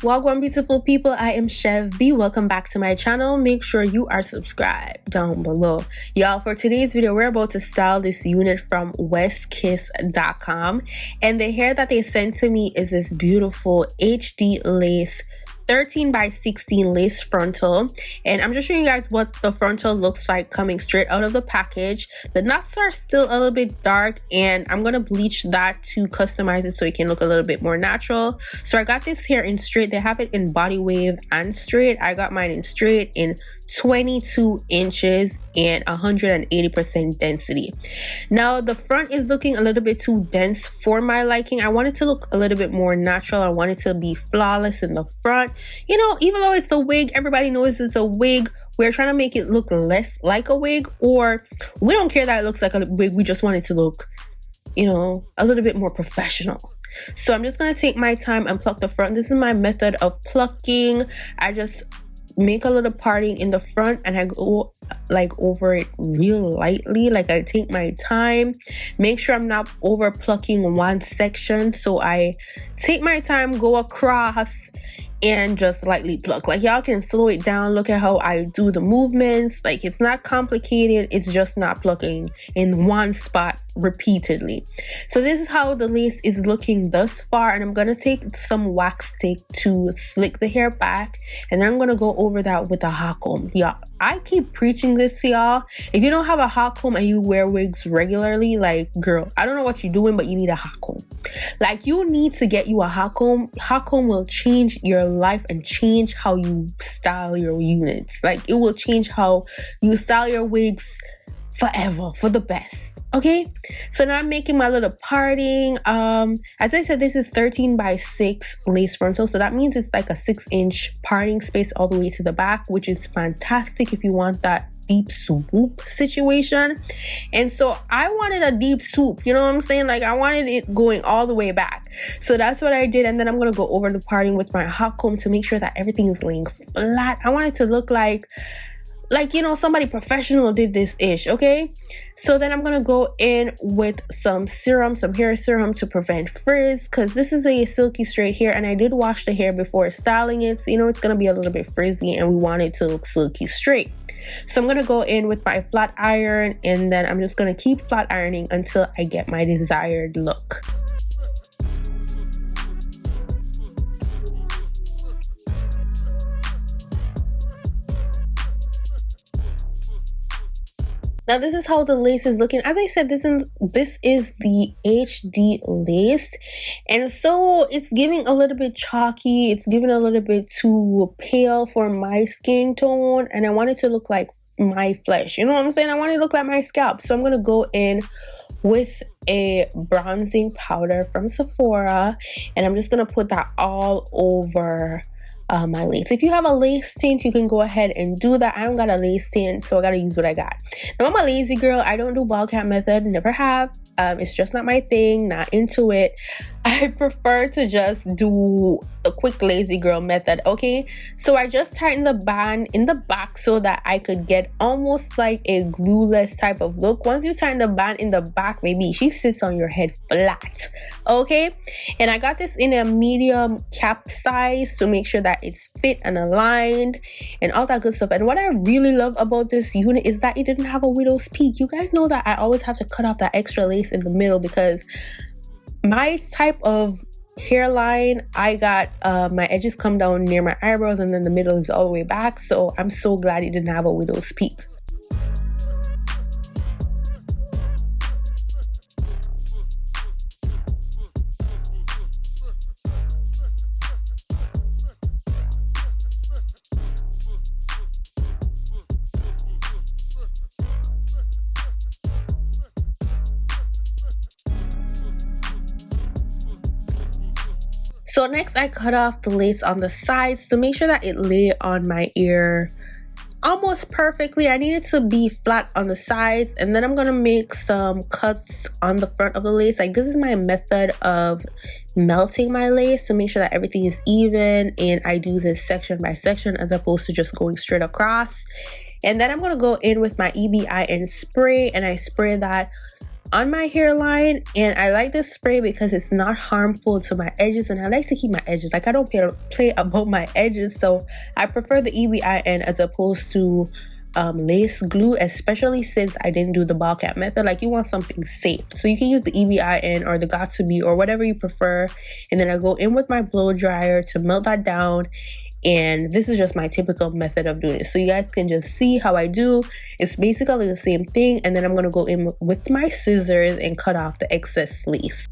Welcome, beautiful people. I am Chev. Welcome back to my channel. Make sure you are subscribed down below. Y'all, for today's video, we're about to style this unit from westkiss.com, and the hair that they sent to me is this beautiful HD lace 13 by 16 lace frontal, and I'm just showing you guys what the frontal looks like coming straight out of the package. The knots are still a little bit dark, and I'm gonna bleach that to customize it so it can look a little bit more natural. So I got this hair in straight. They have it in body wave and straight. I got mine in straight in 22 inches and 180% density. Now the front is looking a little bit too dense for my liking. I want it to look a little bit more natural. I want it to be flawless in the front. You know, even though it's a wig, everybody knows it's a wig. We're trying to make it look less like a wig, or we don't care that it looks like a wig. We just want it to look, you know, a little bit more professional. So I'm just gonna take my time and pluck the front. This is my method of plucking. I just make a little parting in the front and I go like over it real lightly. Like I take my time, make sure I'm not over plucking one section. So I take my time, go across and just lightly pluck. Like y'all can slow it down. Look at how I do the movements. Like it's not complicated, it's just not plucking in one spot repeatedly. So this is how the lace is looking thus far, and I'm gonna take some wax stick to slick the hair back, and then I'm gonna go over that with a hot comb. Yeah, I keep preaching this to y'all. If you don't have a hot comb and you wear wigs regularly, like girl, I don't know what you're doing, but you need a hot comb. Like you need to get you a hot comb. Hot comb will change your life and change how you style your units. Like it will change how you style your wigs forever, for the best. Okay, so now I'm making my little parting. As I said, this is 13 by 6 lace frontal, so that means it's like a 6-inch parting space all the way to the back, which is fantastic if you want that deep swoop situation. And so I wanted a deep swoop, you know what I'm saying? Like I wanted it going all the way back, so that's what I did. And then I'm gonna go over the parting with my hot comb to make sure that everything is laying flat. I want it to look like you know, somebody professional did this ish. Okay, so then I'm gonna go in with some serum, some hair serum to prevent frizz, because this is a silky straight hair and I did wash the hair before styling it, so you know it's gonna be a little bit frizzy and we want it to look silky straight. So I'm gonna go in with my flat iron, and then I'm just gonna keep flat ironing until I get my desired look. Now this is how the lace is looking. As I said, this is the HD lace, and so it's giving a little bit chalky. It's giving a little bit too pale for my skin tone, and I want it to look like my flesh. You know what I'm saying? I want it to look like my scalp. So I'm gonna go in with a bronzing powder from Sephora, and I'm just gonna put that all over my lace. If you have a lace tint, you can go ahead and do that. I don't got a lace tint, so I gotta use what I got. Now I'm a lazy girl. I don't do wildcat method, never have. It's just not my thing, not into it. I prefer to just do a quick lazy girl method. Okay, so I just tightened the band in the back so that I could get almost like a glueless type of look. Once you tighten the band in the back, maybe she sits on your head flat. Okay, and I got this in a medium cap size to make sure that it's fit and aligned and all that good stuff. And what I really love about this unit is that it didn't have a widow's peak. You guys know that I always have to cut off that extra lace in the middle because my type of hairline, I got my edges come down near my eyebrows and then the middle is all the way back. So I'm so glad it didn't have a widow's peak. So next I cut off the lace on the sides to make sure that it lay on my ear almost perfectly. I need it to be flat on the sides, and then I'm gonna make some cuts on the front of the lace. Like this is my method of melting my lace to make sure that everything is even, and I do this section by section as opposed to just going straight across. And then I'm gonna go in with my EBI and spray, and I spray that on my hairline, and I like this spray because it's not harmful to my edges, and I like to keep my edges, like I don't play about my edges, so I prefer the EBIN as opposed to lace glue, especially since I didn't do the ball cap method. Like, you want something safe, so you can use the EBIN or the Got2B or whatever you prefer, and then I go in with my blow dryer to melt that down. And this is just my typical method of doing it, so you guys can just see how I do. It's basically the same thing, and then I'm going to go in with my scissors and cut off the excess lace.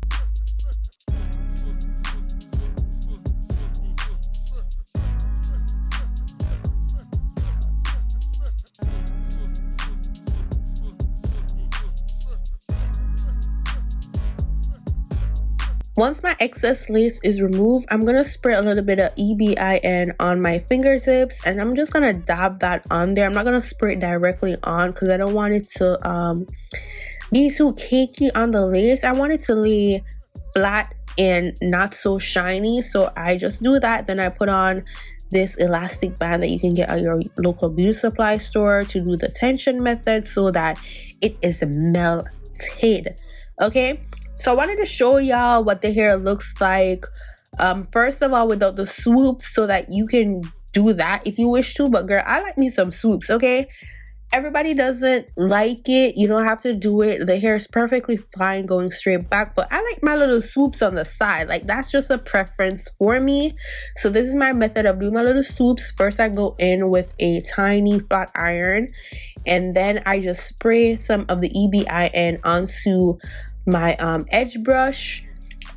Once my excess lace is removed, I'm going to spray a little bit of EBIN on my fingertips, and I'm just going to dab that on there. I'm not going to spray it directly on because I don't want it to be too cakey on the lace. I want it to lay flat and not so shiny, so I just do that. Then I put on this elastic band that you can get at your local beauty supply store to do the tension method so that it is melted. Okay, so I wanted to show y'all what the hair looks like, first of all without the swoops, so that you can do that if you wish to. But girl, I like me some swoops. Okay, everybody doesn't like it, you don't have to do it. The hair is perfectly fine going straight back, but I like my little swoops on the side. Like, that's just a preference for me. So this is my method of doing my little swoops. First, I go in with a tiny flat iron, and then I just spray some of the EBIN onto my edge brush,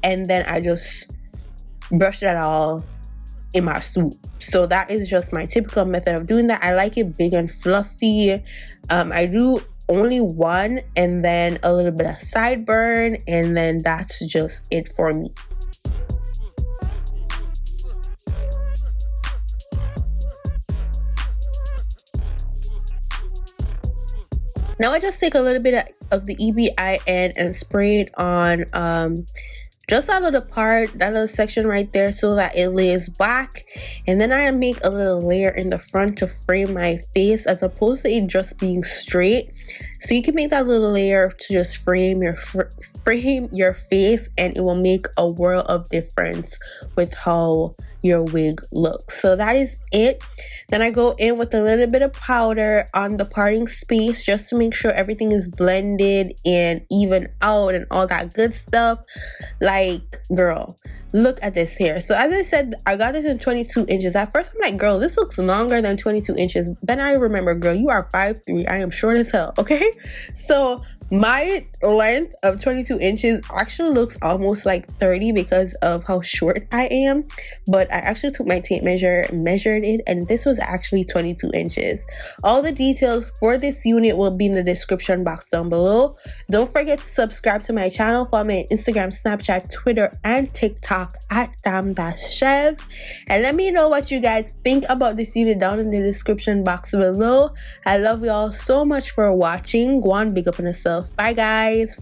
and then I just brush that all in my swoop. So that is just my typical method of doing that. I like it big and fluffy. I do only one, and then a little bit of sideburn, and then that's just it for me. Now I just take a little bit of the EBIN and spray it on just that little part, that little section right there, so that it lays back. And then I make a little layer in the front to frame my face, as opposed to it just being straight. So you can make that little layer to just frame your face, and it will make a world of difference with how your wig looks. So that is it. Then I go in with a little bit of powder on the parting space, just to make sure everything is blended and even out and all that good stuff. Like, girl, look at this hair. So as I said, I got this in 22 inches. At first I'm like, girl, this looks longer than 22 inches. Then I remember, girl, you are 5'3". I am short as hell. Okay, so my length of 22 inches actually looks almost like 30 because of how short I am. But I actually took my tape measure, measured it, and this was actually 22 inches. All the details for this unit will be in the description box down below. Don't forget to subscribe to my channel. Follow me on Instagram, Snapchat, Twitter, and TikTok at Chev. And let me know what you guys think about this unit down in the description box below. I love you all so much for watching. Go on, big up on yourself. Bye guys.